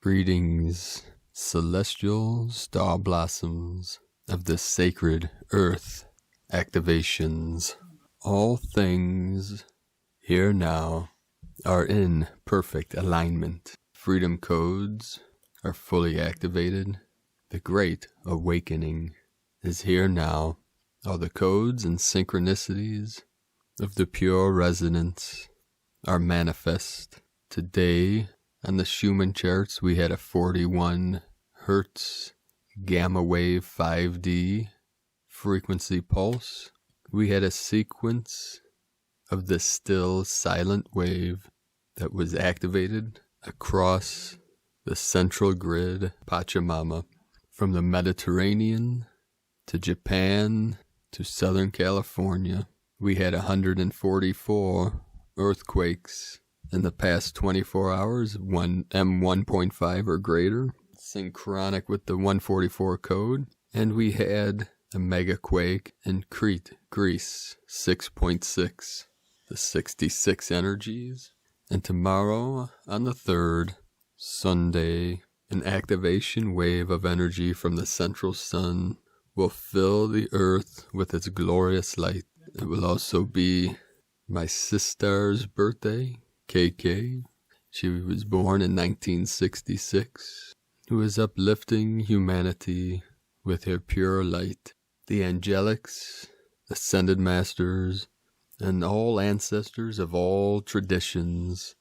Greetings, celestial star blossoms of the sacred earth activations. All things here now are in perfect alignment. Freedom codes are fully activated. The great awakening is here now. All the codes and synchronicities of the pure resonance are manifest. Today, on the Schumann charts, we had a 41 Hertz gamma wave 5D frequency pulse. We had a sequence of the still silent wave that was activated across the central grid, Pachamama, from the Mediterranean to Japan to Southern California. We had 144 earthquakes in the past 24 hours, M1.5 or greater, synchronic with the 144 code. And we had a mega quake in Crete, Greece, 6.6, the 66 energies. And tomorrow, on the 3rd, Sunday, an activation wave of energy from the central sun will fill the earth with its glorious light. It will also be my sister's birthday, KK. She was born in 1966, who is uplifting humanity with her pure light. The angelics, ascended masters, and all ancestors of all traditions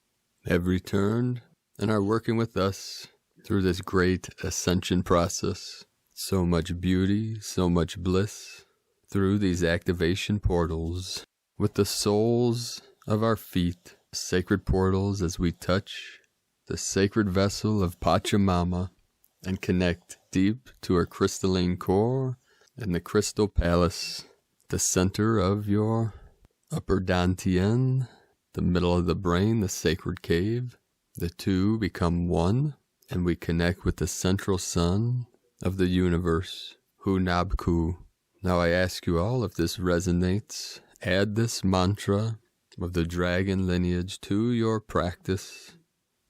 have returned and are working with us through this great ascension process. So much beauty, so much bliss through these activation portals with the soles of our feet, sacred portals as we touch the sacred vessel of Pachamama and connect deep to our crystalline core and the crystal palace, the center of your upper dantian, the middle of the brain, the sacred cave. The two become one, and we connect with the central sun of the universe, Hunabku. Now I ask you all, if this resonates, add this mantra of the dragon lineage to your practice,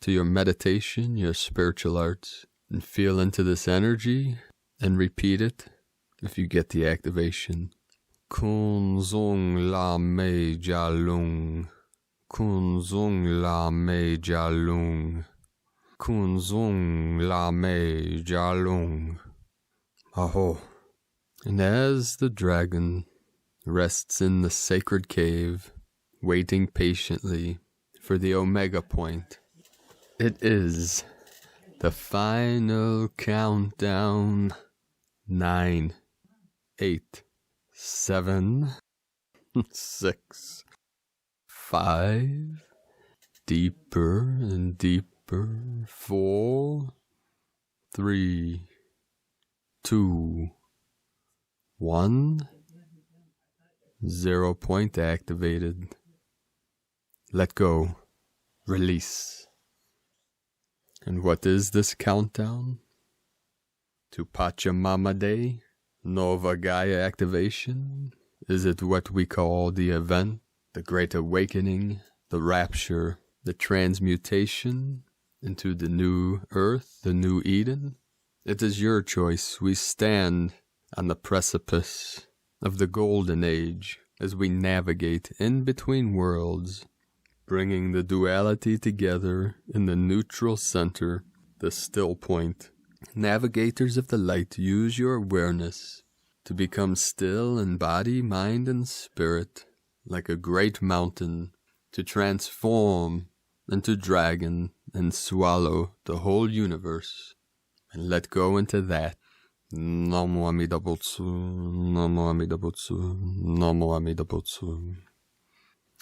to your meditation, your spiritual arts, and feel into this energy and repeat it if you get the activation. Kun Zung La Mei Jalung, Kun Zung La Mei Jalung, Kun Zung La Mei Jalung. Aho. And as the dragon rests in the sacred cave, waiting patiently for the Omega point, it is the final countdown. 9, 8, 7, 6, 5, deeper and deeper, 4, 3, 2, 1, 0 point activated. Let go. Release. And what is this countdown? To Pachamama Day? Nova Gaia activation? Is it what we call the event, the great awakening, the rapture, the transmutation into the new earth, the new Eden? It is your choice. We stand on the precipice of the golden age as we navigate in between worlds, bringing the duality together in the neutral center, the still point. Navigators of the light, use your awareness to become still in body, mind, and spirit, like a great mountain, to transform into dragon and swallow the whole universe, and let go into that. Namo Amida Butsu, Namo Amida Butsu, Namo Amida Butsu.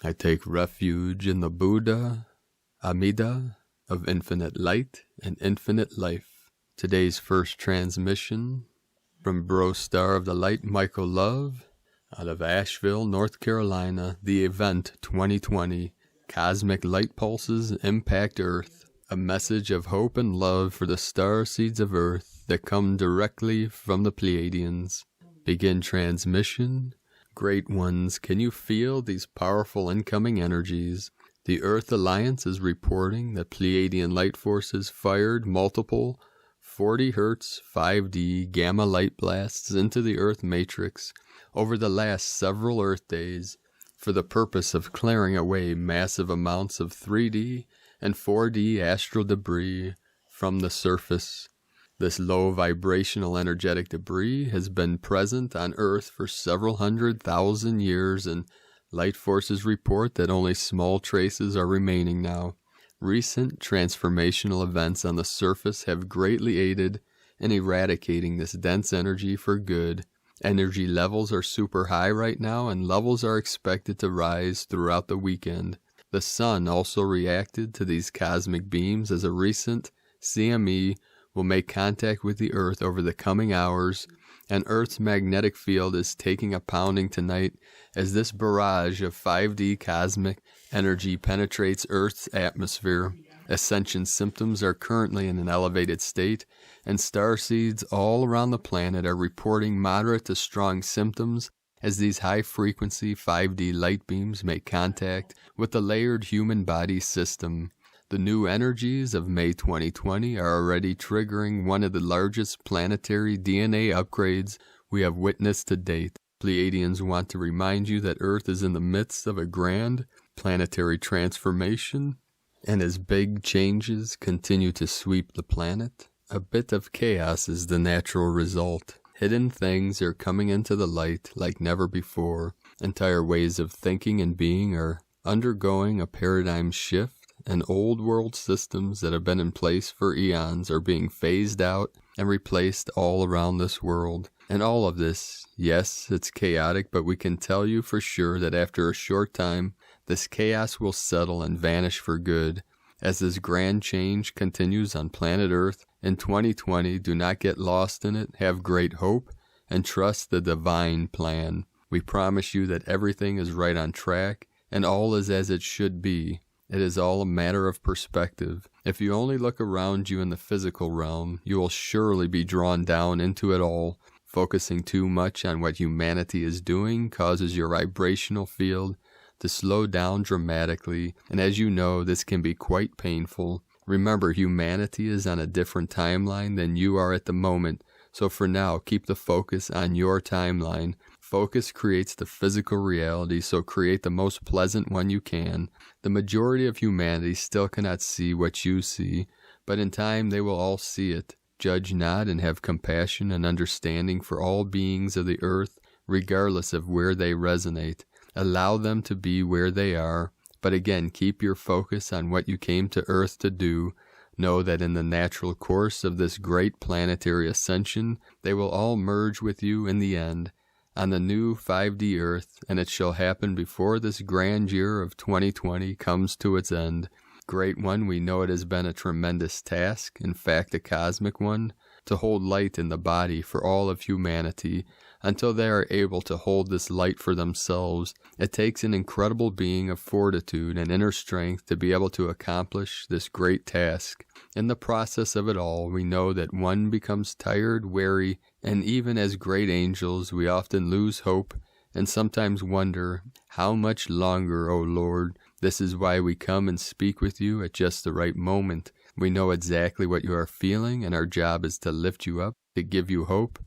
I take refuge in the Buddha, Amida, of infinite light and infinite life. Today's first transmission from Bro Star of the Light, Michael Love, out of Asheville, North Carolina, the event 2020, Cosmic Light Pulses Impact Earth, a message of hope and love for the starseeds of Earth that come directly from the Pleiadians. Begin transmission. Great ones, can you feel these powerful incoming energies The Earth Alliance is reporting that Pleiadian light forces fired multiple 40 Hz 5D gamma light blasts into the Earth matrix over the last several Earth days for the purpose of clearing away massive amounts of 3D and 4D astral debris from the surface. This low vibrational energetic debris has been present on Earth for several 100,000 years, and light forces report that only small traces are remaining now. Recent transformational events on the surface have greatly aided in eradicating this dense energy for good. Energy levels are super high right now, and levels are expected to rise throughout the weekend. The sun also reacted to these cosmic beams, as a recent CME will make contact with the Earth over the coming hours, and Earth's magnetic field is taking a pounding tonight as this barrage of 5D cosmic energy penetrates Earth's atmosphere. Ascension symptoms are currently in an elevated state, and starseeds all around the planet are reporting moderate to strong symptoms as these high-frequency 5D light beams make contact with the layered human body system. The new energies of May 2020 are already triggering one of the largest planetary DNA upgrades we have witnessed to date. Pleiadians want to remind you that Earth is in the midst of a grand planetary transformation, and as big changes continue to sweep the planet, a bit of chaos is the natural result. Hidden things are coming into the light like never before. Entire ways of thinking and being are undergoing a paradigm shift, and old world systems that have been in place for eons are being phased out and replaced all around this world. And all of this, yes, it's chaotic, but we can tell you for sure that after a short time, this chaos will settle and vanish for good. As this grand change continues on planet Earth in 2020, do not get lost in it, have great hope, and trust the divine plan. We promise you that everything is right on track, and all is as it should be. It is all a matter of perspective. If you only look around you in the physical realm, you will surely be drawn down into it all. Focusing too much on what humanity is doing causes your vibrational field to slow down dramatically, and as you know, this can be quite painful. Remember, humanity is on a different timeline than you are at the moment, so for now, keep the focus on your timeline. Focus creates the physical reality, so create the most pleasant one you can. The majority of humanity still cannot see what you see, but in time they will all see it. Judge not, and have compassion and understanding for all beings of the earth, regardless of where they resonate. Allow them to be where they are, but again, keep your focus on what you came to Earth to do. Know that in the natural course of this great planetary ascension, they will all merge with you in the end, on the new 5D Earth, and it shall happen before this grand year of 2020 comes to its end. Great one, we know it has been a tremendous task, in fact a cosmic one, to hold light in the body for all of humanity, until they are able to hold this light for themselves. It takes an incredible being of fortitude and inner strength to be able to accomplish this great task. In the process of it all, we know that one becomes tired, weary, and even as great angels, we often lose hope and sometimes wonder, how much longer, O Lord? This is why we come and speak with you at just the right moment. We know exactly what you are feeling, and our job is to lift you up, to give you hope,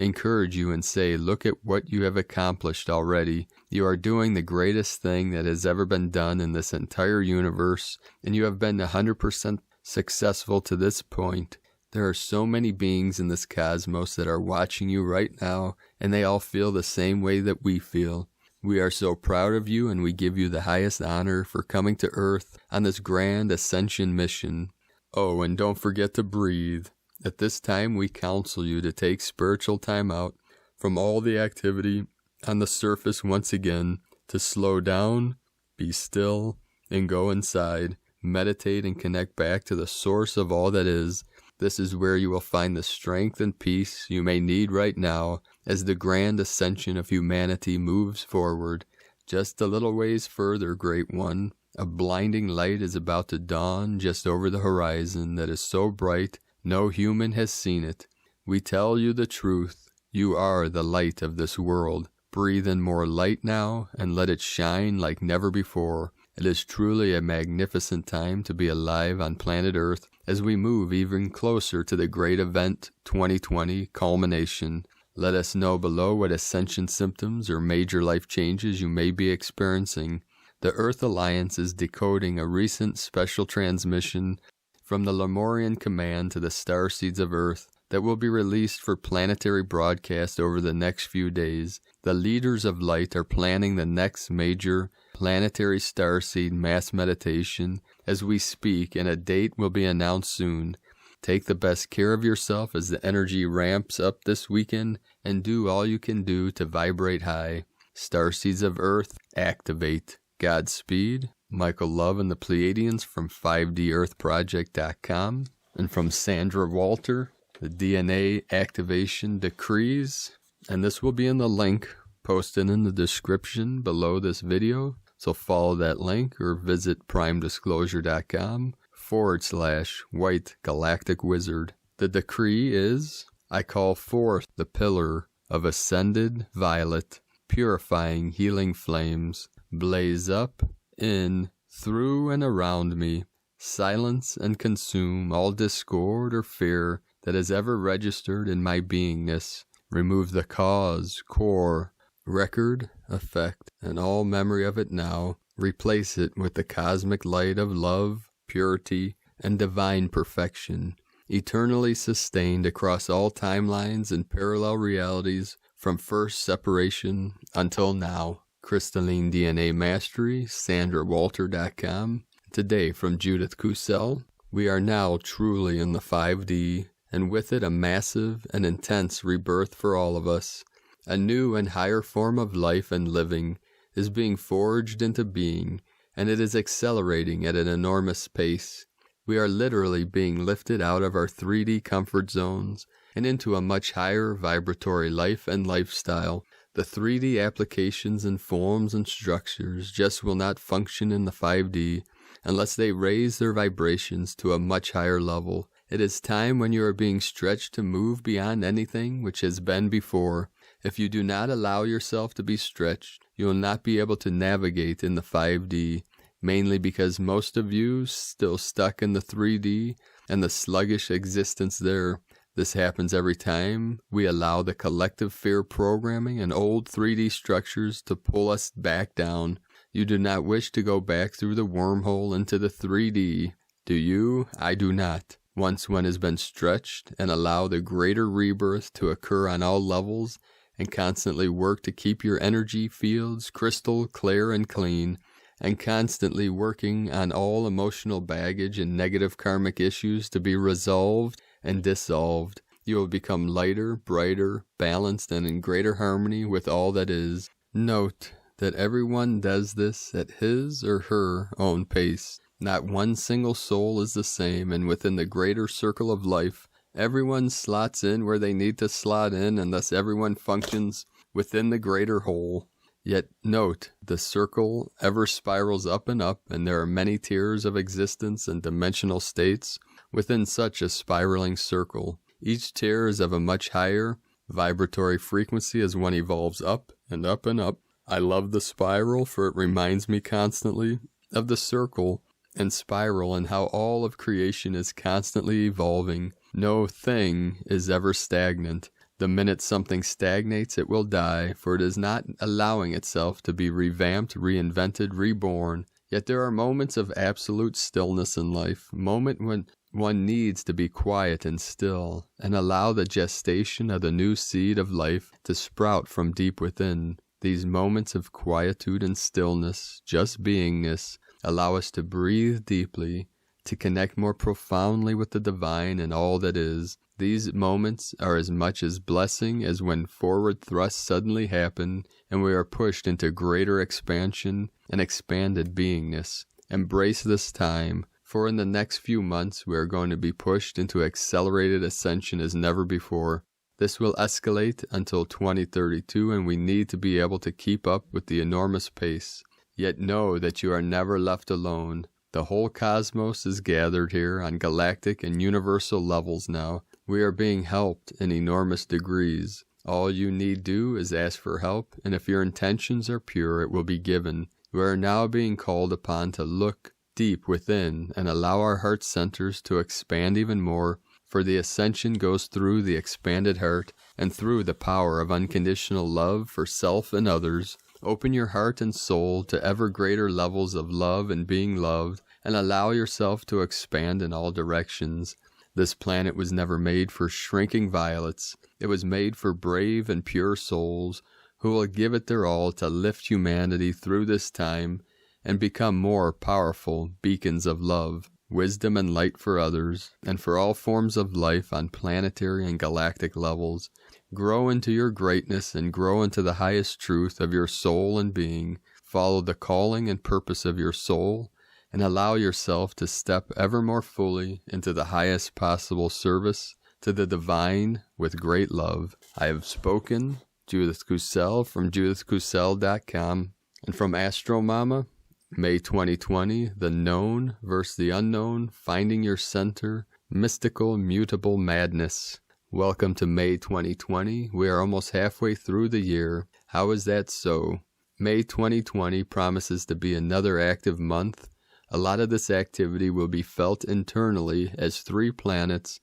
encourage you, and say, look at what you have accomplished already. You are doing the greatest thing that has ever been done in this entire universe, and you have been 100% successful to this point. There are so many beings in this cosmos that are watching you right now, and they all feel the same way that we feel. We are so proud of you, and we give you the highest honor for coming to Earth on this grand ascension mission. Oh, and don't forget to breathe. At this time, we counsel you to take spiritual time out from all the activity on the surface once again, to slow down, be still, and go inside. Meditate and connect back to the source of all that is. This is where you will find the strength and peace you may need right now as the grand ascension of humanity moves forward. Just a little ways further, Great One, a blinding light is about to dawn just over the horizon that is so bright no human has seen it. We tell you the truth. You are the light of this world. Breathe in more light now and let it shine like never before. It is truly a magnificent time to be alive on planet Earth as we move even closer to the great event 2020 culmination. Let us know below what Ascension symptoms or major life changes you may be experiencing. The Earth Alliance is decoding a recent special transmission from the Lemurian Command to the Starseeds of Earth that will be released for planetary broadcast over the next few days. The leaders of light are planning the next major planetary starseed mass meditation as we speak, and a date will be announced soon. Take the best care of yourself as the energy ramps up this weekend, and do all you can do to vibrate high. Starseeds of Earth, activate. Godspeed. Michael Love and the Pleiadians from 5DEarthProject.com, and from Sandra Walter, the DNA activation decrees, and this will be in the link posted in the description below this video, so follow that link or visit primedisclosure.com/white galactic wizard. The decree is, I call forth the pillar of ascended violet, purifying healing flames, blaze up, in, through, and around me, silence and consume all discord or fear that has ever registered in my beingness. Remove the cause, core, record, effect, and all memory of it now. Replace it with the cosmic light of love, purity, and divine perfection, eternally sustained across all timelines and parallel realities from first separation until now. Crystalline DNA Mastery, SandraWalter.com. Today from Judith Kusel. We are now truly in the 5D, and with it a massive and intense rebirth for all of us. A new and higher form of life and living is being forged into being, and it is accelerating at an enormous pace. We are literally being lifted out of our 3D comfort zones and into a much higher vibratory life and lifestyle. The 3D applications and forms and structures just will not function in the 5D unless they raise their vibrations to a much higher level. It is time when you are being stretched to move beyond anything which has been before. If you do not allow yourself to be stretched, you will not be able to navigate in the 5D, mainly because most of you still stuck in the 3D and the sluggish existence there. This happens every time we allow the collective fear programming and old 3D structures to pull us back down. You do not wish to go back through the wormhole into the 3D, do you? I do not. Once one has been stretched and allow the greater rebirth to occur on all levels, and constantly work to keep your energy fields crystal clear and clean, and constantly working on all emotional baggage and negative karmic issues to be resolved and dissolved, you will become lighter, brighter, balanced, and in greater harmony with all that is. Note that everyone does this at his or her own pace. Not one single soul is the same, and within the greater circle of life, everyone slots in where they need to slot in, and thus everyone functions within the greater whole. Yet note, the circle ever spirals up and up, and there are many tiers of existence and dimensional states within such a spiraling circle. Each tier is of a much higher vibratory frequency as one evolves up and up and up. I love the spiral, for it reminds me constantly of the circle and spiral, and how all of creation is constantly evolving. No thing is ever stagnant. The minute something stagnates, it will die, for it is not allowing itself to be revamped, reinvented, reborn. Yet there are moments of absolute stillness in life, moment when one needs to be quiet and still, and allow the gestation of the new seed of life to sprout from deep within. These moments of quietude and stillness, just beingness, allow us to breathe deeply, to connect more profoundly with the divine and all that is. These moments are as much as blessing as when forward thrusts suddenly happen and we are pushed into greater expansion and expanded beingness. Embrace this time, for in the next few months we are going to be pushed into accelerated ascension as never before. This will escalate until 2032, and we need to be able to keep up with the enormous pace. Yet know that you are never left alone. The whole cosmos is gathered here on galactic and universal levels now. We are being helped in enormous degrees. All you need do is ask for help, and if your intentions are pure, it will be given. We are now being called upon to look deep within and allow our heart centers to expand even more, for the ascension goes through the expanded heart and through the power of unconditional love for self and others. Open your heart and soul to ever greater levels of love and being loved, and allow yourself to expand in all directions. This planet was never made for shrinking violets. It was made for brave and pure souls who will give it their all to lift humanity through this time and become more powerful beacons of love, wisdom, and light for others, and for all forms of life on planetary and galactic levels. Grow into your greatness and grow into the highest truth of your soul and being. Follow the calling and purpose of your soul, and allow yourself to step ever more fully into the highest possible service to the divine with great love. I have spoken. Judith Cusel from judithcusel.com. And from Astro Mama, May 2020, the known versus the unknown, finding your center, mystical, mutable madness. Welcome to May 2020. We are almost halfway through the year. How is that so? May 2020 promises to be another active month. A lot of this activity will be felt internally as 3 planets,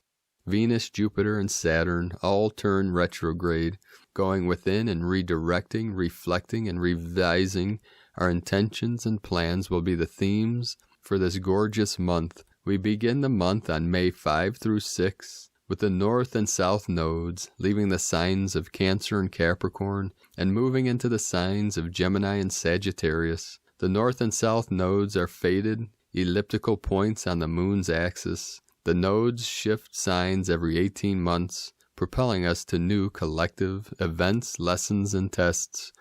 Venus, Jupiter, and Saturn, all turn retrograde, going within and redirecting, reflecting, and revising our intentions and plans will be the themes for this gorgeous month. We begin the month on May 5 through 6 with the North and South nodes, leaving the signs of Cancer and Capricorn and moving into the signs of Gemini and Sagittarius. The North and South nodes are fated elliptical points on the moon's axis. The nodes shift signs every 18 months, propelling us to new collective events, lessons, and tests.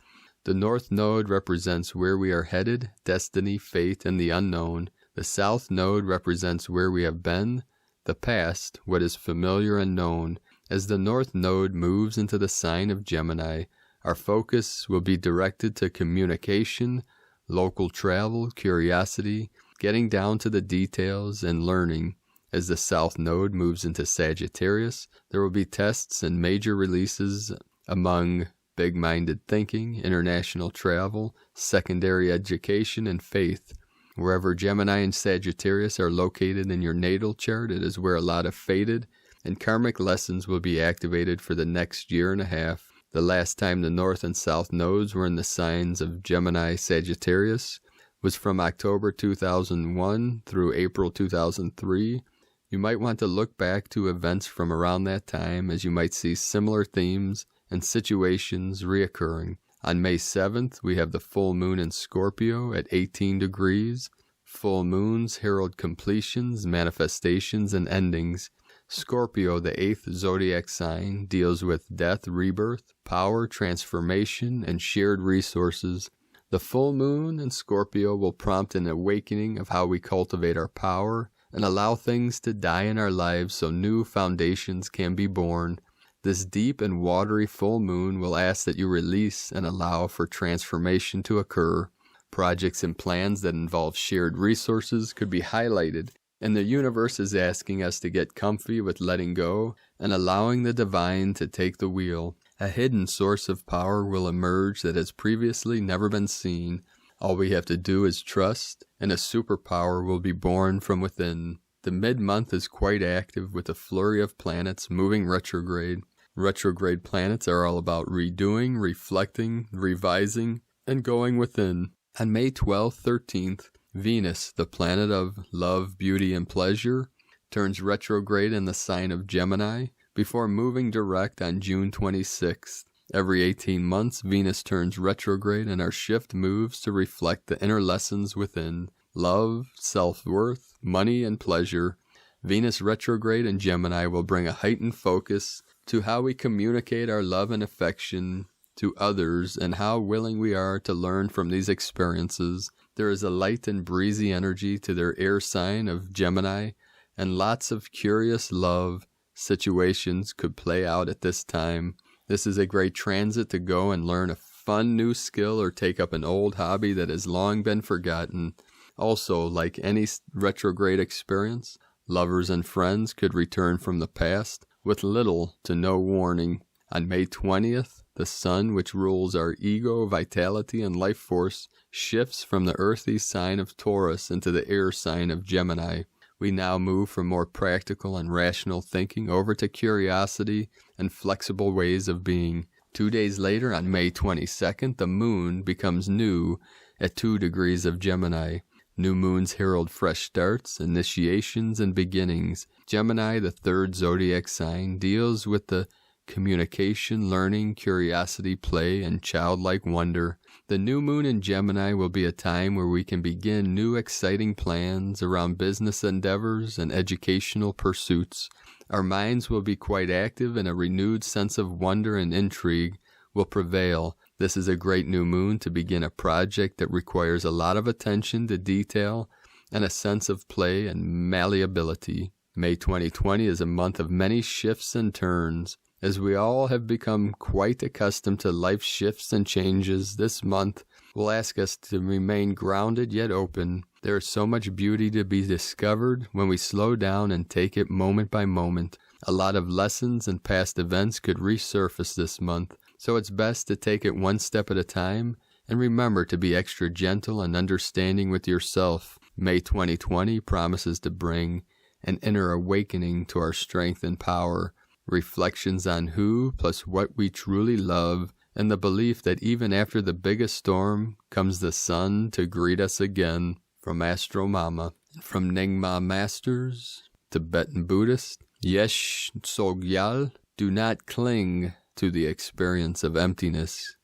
The North Node represents where we are headed, destiny, fate, and the unknown. The South Node represents where we have been, the past, what is familiar and known. As the North Node moves into the sign of Gemini, our focus will be directed to communication, local travel, curiosity, getting down to the details, and learning. As the South Node moves into Sagittarius, there will be tests and major releases among big-minded thinking, international travel, secondary education, and faith. Wherever Gemini and Sagittarius are located in your natal chart, it is where a lot of fated and karmic lessons will be activated for the next year and a half. The last time the North and South nodes were in the signs of Gemini Sagittarius was from October 2001 through April 2003. You might want to look back to events from around that time, as you might see similar themes and situations reoccurring. On May 7th, we have the full moon in Scorpio at 18 degrees. Full moons herald completions, manifestations, and endings. Scorpio, the 8th zodiac sign, deals with death, rebirth, power, transformation, and shared resources. The full moon in Scorpio will prompt an awakening of how we cultivate our power and allow things to die in our lives so new foundations can be born. This deep and watery full moon will ask that you release and allow for transformation to occur. Projects and plans that involve shared resources could be highlighted, and the universe is asking us to get comfy with letting go and allowing the divine to take the wheel. A hidden source of power will emerge that has previously never been seen. All we have to do is trust, and a superpower will be born from within. The mid-month is quite active with a flurry of planets moving retrograde. Retrograde planets are all about redoing, reflecting, revising, and going within. On May 12th, 13th, Venus, the planet of love, beauty, and pleasure, turns retrograde in the sign of Gemini before moving direct on June 26th. Every 18 months, Venus turns retrograde and our shift moves to reflect the inner lessons within. Love, self-worth, money, and pleasure. Venus retrograde in Gemini will bring a heightened focus to how we communicate our love and affection to others and how willing we are to learn from these experiences. There is a light and breezy energy to their air sign of Gemini, and lots of curious love situations could play out at this time. This is a great transit to go and learn a fun new skill or take up an old hobby that has long been forgotten. Also, like any retrograde experience, lovers and friends could return from the past with little to no warning. On May 20th, The sun, which rules our ego, vitality, and life force, shifts from the earthy sign of Taurus into the air sign of Gemini. We now move from more practical and rational thinking over to curiosity and flexible ways of being. 2 days later, on May 22nd, the moon becomes new at 2 degrees of Gemini. New moons herald fresh starts, initiations, and beginnings. Gemini, the third zodiac sign, deals with the communication, learning, curiosity, play, and childlike wonder. The new moon in Gemini will be a time where we can begin new exciting plans around business endeavors and educational pursuits. Our minds will be quite active, and a renewed sense of wonder and intrigue will prevail. This is a great new moon to begin a project that requires a lot of attention to detail and a sense of play and malleability. May 2020 is a month of many shifts and turns. As we all have become quite accustomed to life shifts and changes, this month will ask us to remain grounded yet open. There is so much beauty to be discovered when we slow down and take it moment by moment. A lot of lessons and past events could resurface this month, so it's best to take it one step at a time and remember to be extra gentle and understanding with yourself. May 2020 promises to bring an inner awakening to our strength and power, reflections on who plus what we truly love, and the belief that even after the biggest storm comes the sun to greet us again. From Astro Mama. From Nyingma Masters, Tibetan Buddhist, Yesh Sogyal, do not cling to the experience of emptiness,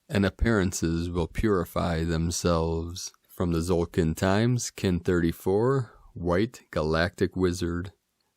and appearances will purify themselves. From the Zolkin Times, Kin 34, White Galactic Wizard.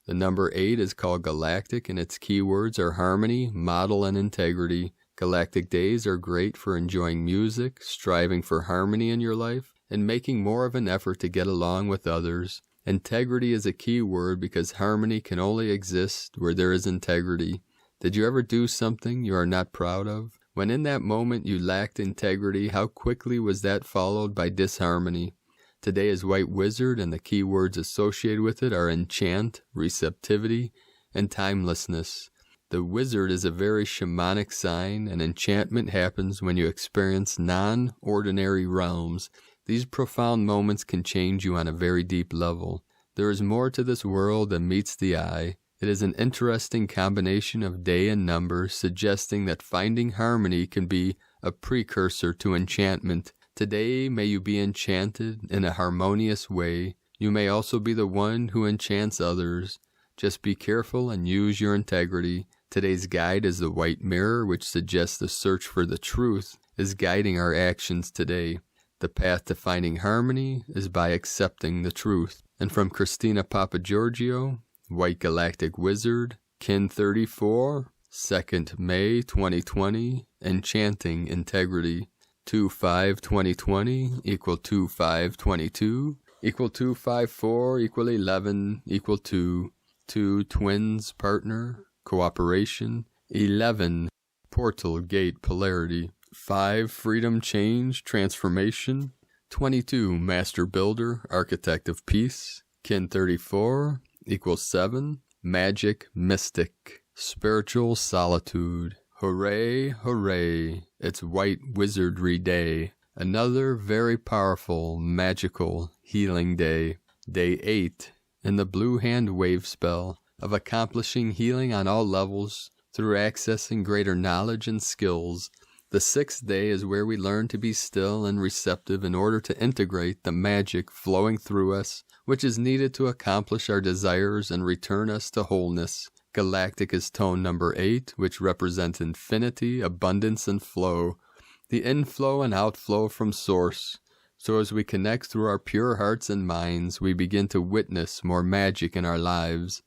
The number 8 is called Galactic, and its keywords are harmony, model, and integrity. Galactic days are great for enjoying music, striving for harmony in your life, and making more of an effort to get along with others. Integrity is a key word because harmony can only exist where there is integrity. Did you ever do something you are not proud of? When in that moment you lacked integrity, how quickly was that followed by disharmony? Today is White Wizard, and the key words associated with it are enchant, receptivity, and timelessness. The wizard is a very shamanic sign, and enchantment happens when you experience non-ordinary realms. These profound moments can change you on a very deep level. There is more to this world than meets the eye. It is an interesting combination of day and numbers, suggesting that finding harmony can be a precursor to enchantment. Today, may you be enchanted in a harmonious way. You may also be the one who enchants others. Just be careful and use your integrity. Today's guide is the White Mirror, which suggests the search for the truth is guiding our actions today. The path to finding harmony is by accepting the truth. And from Christina Papagiorgio, White Galactic Wizard, Kin 34, 2nd May 2020, Enchanting Integrity. 2-5-2020 equal 2-5-22 equal 2-5-4 equal 11 equal 2. 2 twins partner cooperation. 11 portal gate polarity. 5 freedom change transformation. 22 master builder architect of peace. Kin 34 equals 7 magic mystic spiritual solitude. Hooray, hooray, it's White Wizardry Day. Another very powerful, magical, healing day. Day 8, in the Blue Hand Wave spell, of accomplishing healing on all levels through accessing greater knowledge and skills. The 6th day is where we learn to be still and receptive in order to integrate the magic flowing through us, which is needed to accomplish our desires and return us to wholeness. Galactic is tone number 8, which represents infinity, abundance, and flow, the inflow and outflow from Source. So as we connect through our pure hearts and minds, we begin to witness more magic in our lives.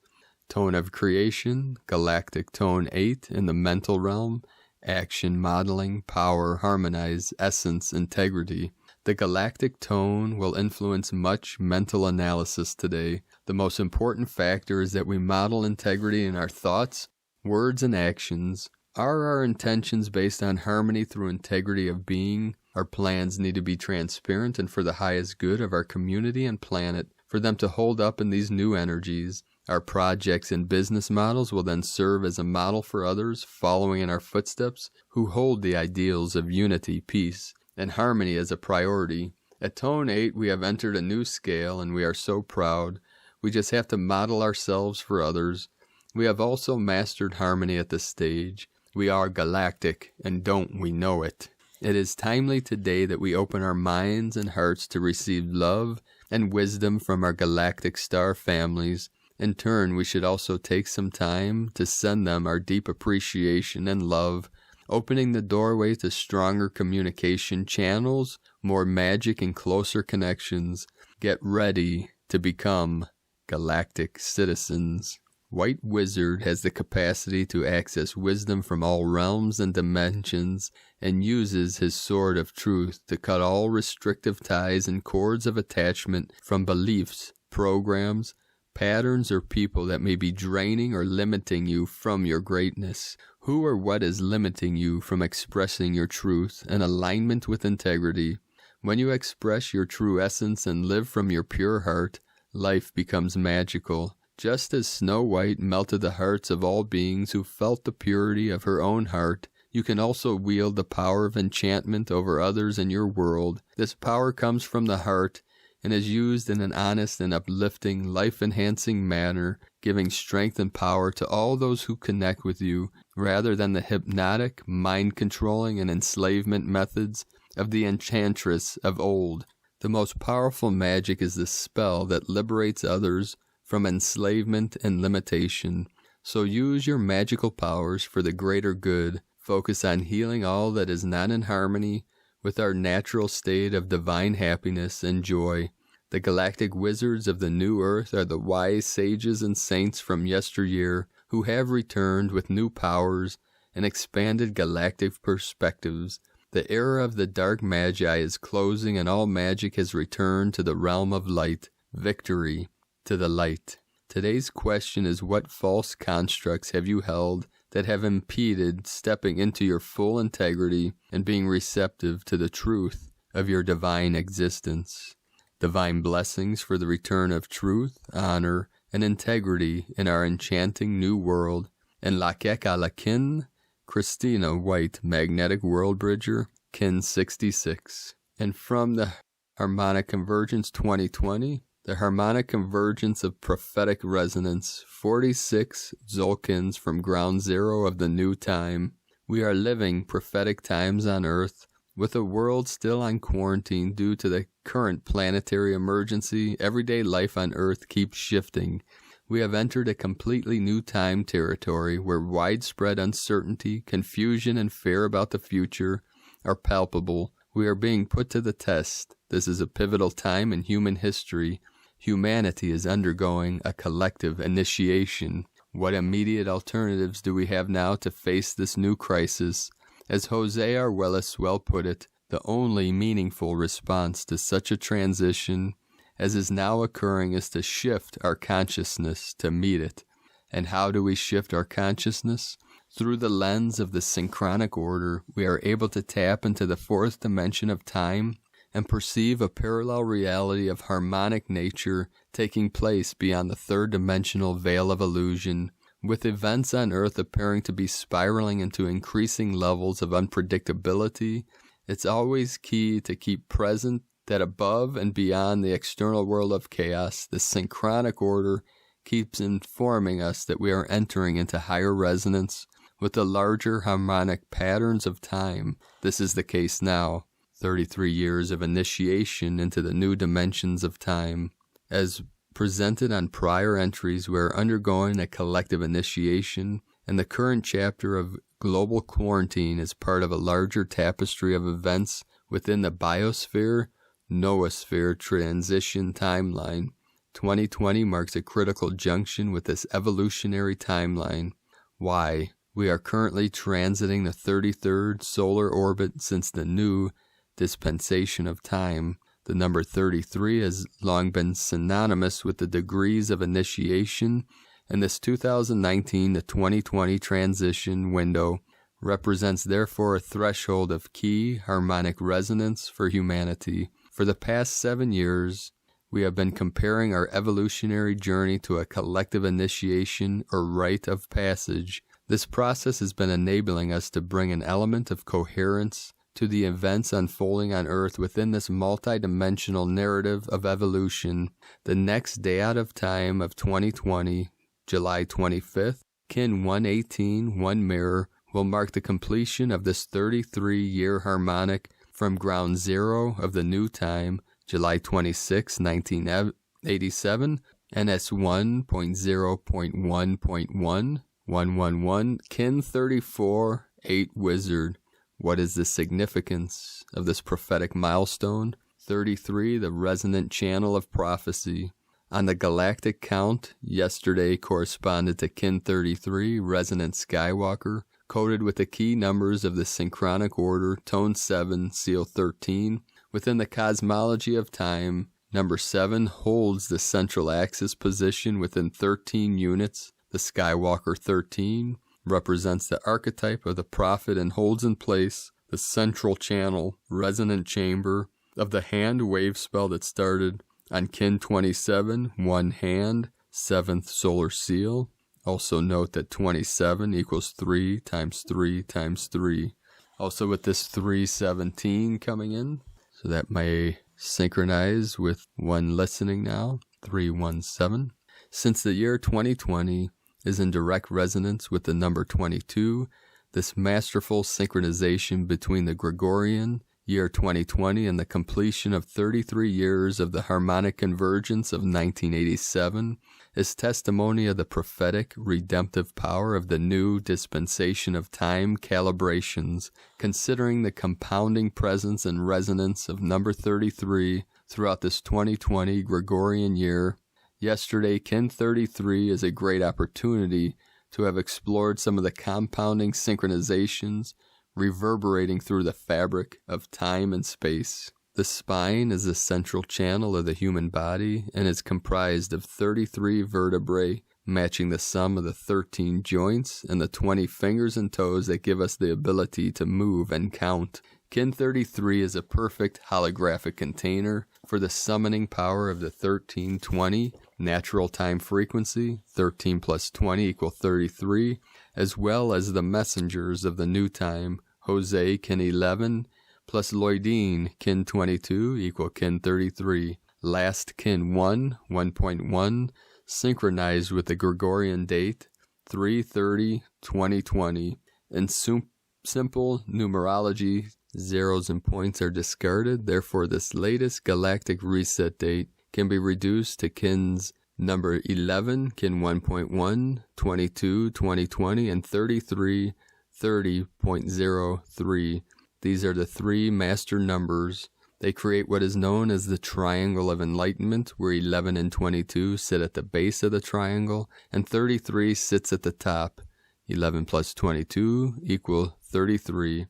Tone of creation, Galactic tone 8 in the mental realm, action, modeling, power, harmonize, essence, integrity. The galactic tone will influence much mental analysis today. The most important factor is that we model integrity in our thoughts, words, and actions. Are our intentions based on harmony through integrity of being? Our plans need to be transparent and for the highest good of our community and planet, for them to hold up in these new energies. Our projects and business models will then serve as a model for others following in our footsteps who hold the ideals of unity, peace, and harmony as a priority. At Tone 8, we have entered a new scale, and we are so proud. We just have to model ourselves for others. We have also mastered harmony at this stage. We are galactic, and don't we know it? It is timely today that we open our minds and hearts to receive love and wisdom from our galactic star families. In turn, we should also take some time to send them our deep appreciation and love, opening the doorway to stronger communication channels, more magic and closer connections. Get ready to become galactic citizens. White Wizard has the capacity to access wisdom from all realms and dimensions and uses his sword of truth to cut all restrictive ties and cords of attachment from beliefs, programs, patterns, or people that may be draining or limiting you from your greatness. Who or what is limiting you from expressing your truth and alignment with integrity? When you express your true essence and live from your pure heart, life becomes magical. Just as Snow White melted the hearts of all beings who felt the purity of her own heart, you can also wield the power of enchantment over others in your world. This power comes from the heart and is used in an honest and uplifting, life-enhancing manner, giving strength and power to all those who connect with you, rather than the hypnotic, mind-controlling, and enslavement methods of the enchantress of old. The most powerful magic is the spell that liberates others from enslavement and limitation. So use your magical powers for the greater good. Focus on healing all that is not in harmony with our natural state of divine happiness and joy. The galactic wizards of the new earth are the wise sages and saints from yesteryear who have returned with new powers and expanded galactic perspectives. The era of the dark magi is closing, and all magic has returned to the realm of light. Victory to the light. Today's question is, what false constructs have you held that have impeded stepping into your full integrity and being receptive to the truth of your divine existence? Divine blessings for the return of truth, honor, and integrity in our enchanting new world. And Lakek ala kin, Christina White, Magnetic World Bridger, kin 66. And from the Harmonic Convergence 2020, the Harmonic Convergence of Prophetic Resonance, 46 Zolkins from Ground Zero of the New Time. We are living prophetic times on Earth, with a world still on quarantine due to the current planetary emergency. Everyday life on Earth keeps shifting. We have entered a completely new time territory where widespread uncertainty, confusion, and fear about the future are palpable. We are being put to the test. This is a pivotal time in human history. Humanity is undergoing a collective initiation. What immediate alternatives do we have now to face this new crisis? As Jose Arguelles well put it, the only meaningful response to such a transition as is now occurring is to shift our consciousness to meet it. And how do we shift our consciousness? Through the lens of the synchronic order, we are able to tap into the fourth dimension of time and perceive a parallel reality of harmonic nature taking place beyond the third-dimensional veil of illusion, with events on Earth appearing to be spiraling into increasing levels of unpredictability. It's always key to keep present that above and beyond the external world of chaos, the synchronic order keeps informing us that we are entering into higher resonance with the larger harmonic patterns of time. This is the case now. 33 years of initiation into the new dimensions of time. As presented on prior entries, we are undergoing a collective initiation, and the current chapter of global quarantine is part of a larger tapestry of events within the biosphere, noosphere transition timeline. 2020 marks a critical junction with this evolutionary timeline. Why? We are currently transiting the 33rd solar orbit since the new dispensation of time. The number 33 has long been synonymous with the degrees of initiation, and this 2019 to 2020 transition window represents therefore a threshold of key harmonic resonance for humanity. For the past 7 years, we have been comparing our evolutionary journey to a collective initiation or rite of passage. This process has been enabling us to bring an element of coherence to the events unfolding on Earth within this multidimensional narrative of evolution. The next day out of time of 2020, July 25th, Kin 118, 1 Mirror, will mark the completion of this 33-year harmonic from ground zero of the new time, July 26, 1987, NS1.0.1.1, Kin 34, 8 Wizard. What is the significance of this prophetic milestone? 33, the resonant channel of prophecy. On the galactic count, yesterday corresponded to Kin 33, resonant Skywalker, coded with the key numbers of the synchronic order, tone 7, seal 13. Within the cosmology of time, number 7 holds the central axis position within 13 units. The Skywalker 13 represents the archetype of the prophet and holds in place the central channel, resonant chamber of the hand wave spell that started on Kin 27, 1 hand, 7th solar seal. Also note that 27 equals 3 times 3 times 3. Also with this 317 coming in, so that may synchronize with one listening now, 317. Since the year 2020 is in direct resonance with the number 22, this masterful synchronization between the Gregorian year 2020 and the completion of 33 years of the harmonic convergence of 1987 is testimony of the prophetic, redemptive power of the new dispensation of time calibrations, considering the compounding presence and resonance of number 33 throughout this 2020 Gregorian year. Yesterday, Kin 33 is a great opportunity to have explored some of the compounding synchronizations reverberating through the fabric of time and space. The spine is the central channel of the human body and is comprised of 33 vertebrae, matching the sum of the 13 joints and the 20 fingers and toes that give us the ability to move and count. Kin 33 is a perfect holographic container for the summoning power of the 1320 natural time frequency, 13 plus 20 equal 33, as well as the messengers of the new time, Jose Kin 11, plus Lloydine Kin 22 equal Kin 33, last Kin 1, 1.1, synchronized with the Gregorian date, 3/30/2020. In simple numerology, zeros and points are discarded, therefore this latest galactic reset date can be reduced to Kins number 11, Kin 1.1, 22, 2020, and 33, 30.03. These are the three master numbers. They create what is known as the Triangle of Enlightenment, where 11 and 22 sit at the base of the triangle, and 33 sits at the top. 11 plus 22 equal 33.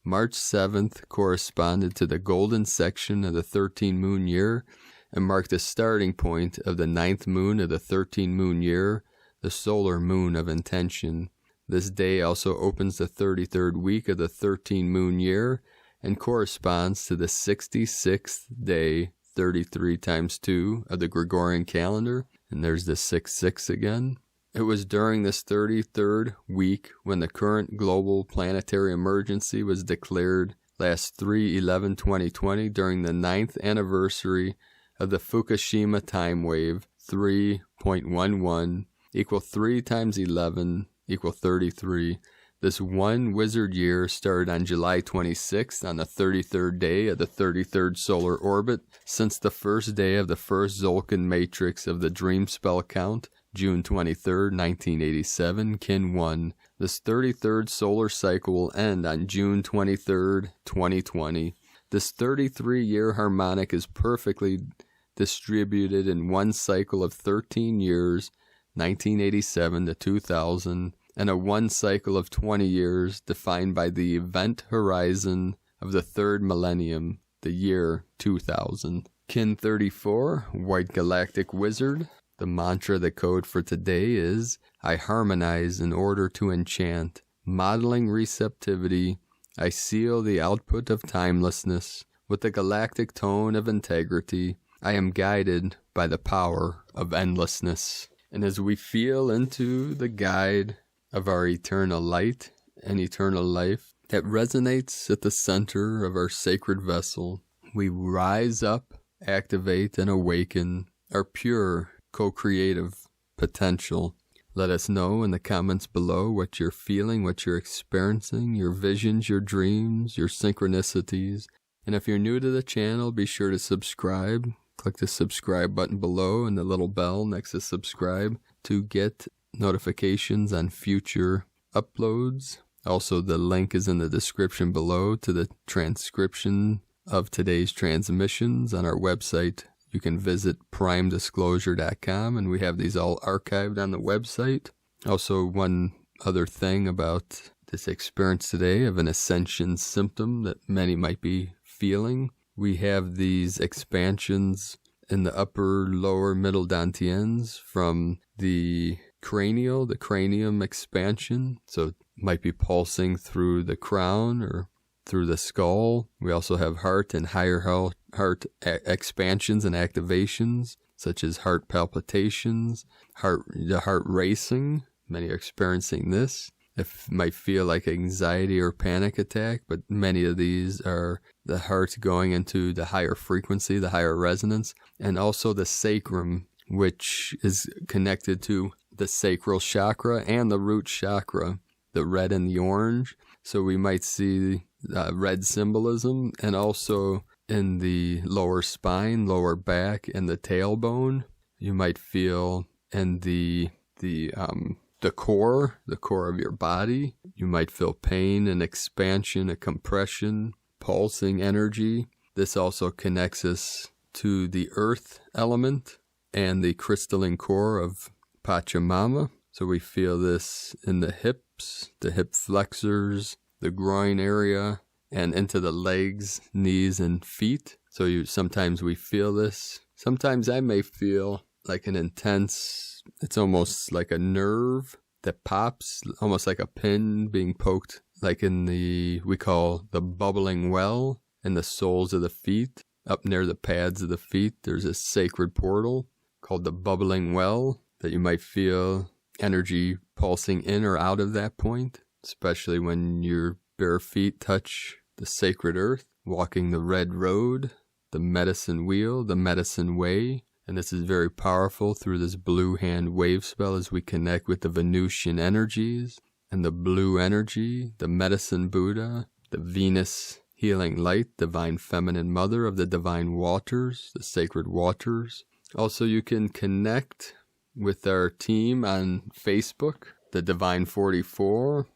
March 7th corresponded to the golden section of the 13-moon year, and marked the starting point of the 9th moon of the 13-moon year, the solar moon of intention. This day also opens the 33rd week of the 13-moon year and corresponds to the 66th day, 33 times 2 of the Gregorian calendar, and there's the 66 again. It was during this 33rd week when the current global planetary emergency was declared last 3/11/2020 during the 9th anniversary of the Fukushima time wave, 3.11 equal 3 times 11 equal 33. This one wizard year started on July 26th on the 33rd day of the 33rd solar orbit, since the first day of the first Zolkin matrix of the dream spell count, June 23rd, 1987, Kin 1. This 33rd solar cycle will end on June 23rd, 2020. This 33-year harmonic is perfectly distributed in one cycle of 13 years, 1987 to 2000, and a one cycle of 20 years defined by the event horizon of the third millennium, the year 2000. Kin 34, White Galactic Wizard. The mantra, the code for today is, I harmonize in order to enchant. Modeling receptivity, I seal the output of timelessness with the galactic tone of integrity. I am guided by the power of endlessness. And as we feel into the guide of our eternal light and eternal life that resonates at the center of our sacred vessel, we rise up, activate, and awaken our pure co-creative potential. Let us know in the comments below what you're feeling, what you're experiencing, your visions, your dreams, your synchronicities. And if you're new to the channel, be sure to subscribe. Click the subscribe button below and the little bell next to subscribe to get notifications on future uploads. Also, the link is in the description below to the transcription of today's transmissions on our website. You can visit primedisclosure.com, and we have these all archived on the website. Also, one other thing about this experience today of an ascension symptom that many might be feeling. We have these expansions in the upper, lower, middle dantians from the cranium expansion. So it might be pulsing through the crown or through the skull. We also have heart and higher heart expansions and activations, such as heart palpitations, the heart racing. Many are experiencing this. It might feel like anxiety or panic attack, but many of these are the heart going into the higher frequency, the higher resonance, and also the sacrum, which is connected to the sacral chakra and the root chakra, the red and the orange. So we might see red symbolism, and also in the lower spine, lower back, and the tailbone. You might feel in the core of your body. You might feel pain and expansion, a compression, pulsing energy. This also connects us to the earth element and the crystalline core of Pachamama. So we feel this in the hips, the hip flexors, the groin area, and into the legs, knees, and feet. So sometimes we feel this. Sometimes I may feel like an intense, it's almost like a nerve that pops, almost like a pin being poked, like in we call the bubbling well in the soles of the feet. Up near the pads of the feet, there's a sacred portal called the bubbling well that you might feel energy pulsing in or out of that point, especially when your bare feet touch the sacred earth, walking the red road, the medicine wheel, the medicine way. And this is very powerful through this blue hand wave spell as we connect with the Venusian energies and the blue energy, the medicine Buddha, the Venus healing light, divine feminine mother of the divine waters, the sacred waters. Also, you can connect with our team on Facebook, the Divine 44.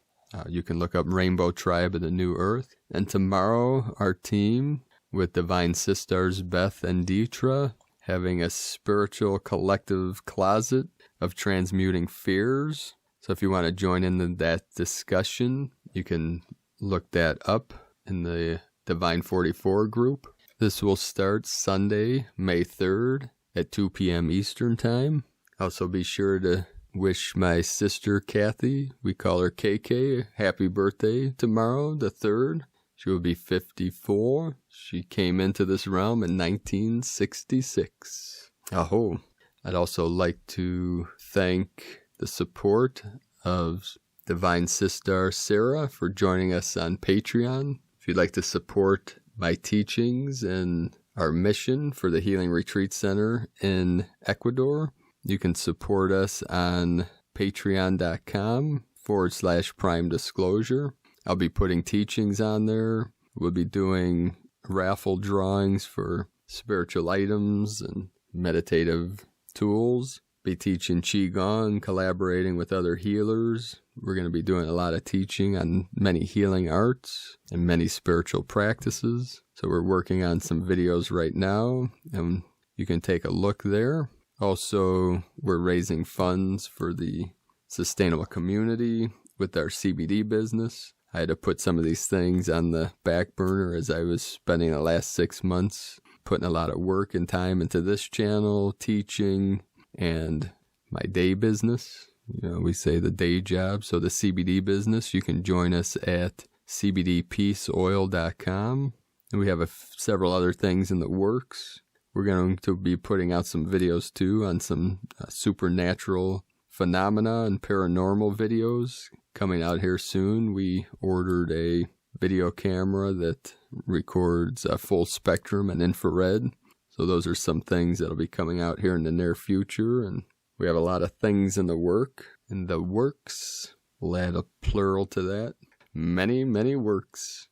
You can look up Rainbow Tribe of the New Earth. And tomorrow, our team with Divine Sisters Beth and Deetra, having a spiritual collective closet of transmuting fears. So if you want to join in that discussion, you can look that up in the Divine 44 group. This will start Sunday, May 3rd at 2 p.m. Eastern Time. Also be sure to wish my sister Kathy, we call her KK, happy birthday tomorrow, the 3rd. She will be 54. She came into this realm in 1966. Aho. I'd also like to thank the support of Divine Sister Sarah for joining us on Patreon. If you'd like to support my teachings and our mission for the Healing Retreat Center in Ecuador, you can support us on patreon.com/primedisclosure. I'll be putting teachings on there. We'll be doing raffle drawings for spiritual items and meditative tools. Be teaching Qigong, collaborating with other healers. We're going to be doing a lot of teaching on many healing arts and many spiritual practices. So we're working on some videos right now, and you can take a look there. Also, we're raising funds for the sustainable community with our CBD business. I had to put some of these things on the back burner as I was spending the last 6 months putting a lot of work and time into this channel, teaching, and my day business. You know, we say the day job. So the CBD business, you can join us at cbdpeaceoil.com. And we have several other things in the works. We're going to be putting out some videos too on some supernatural phenomena and paranormal videos coming out here soon. We ordered a video camera that records full spectrum and infrared. So those are some things that'll be coming out here in the near future. And we have a lot of things in the works. We'll add a plural to that. Many, many works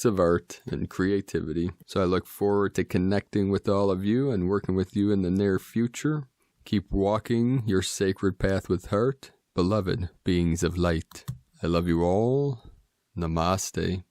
of art and creativity. So I look forward to connecting with all of you and working with you in the near future. Keep walking your sacred path with heart, beloved beings of light. I love you all. Namaste.